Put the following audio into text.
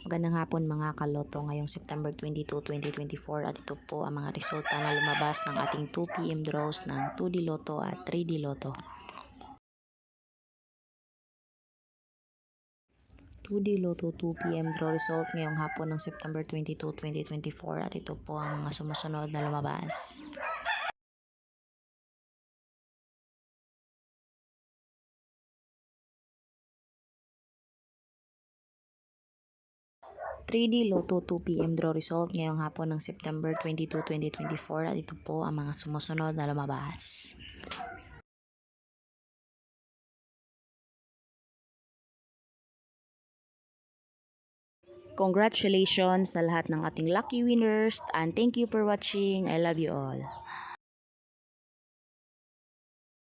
Magandang hapon mga kaloto ngayong September 22, 2024 at ito po ang mga resulta na lumabas ng ating 2 PM draws ng 2D Lotto at 3D Lotto. 2D Lotto 2 PM draw result ngayong hapon ng September 22, 2024 at ito po ang mga sumusunod na lumabas. Three D Lotto 2 PM draw result ngayong hapon ng September 22, 2024 at ito po ang mga sumusunod na lumabas. Congratulations sa lahat ng ating lucky winners and thank you for watching. I love you all.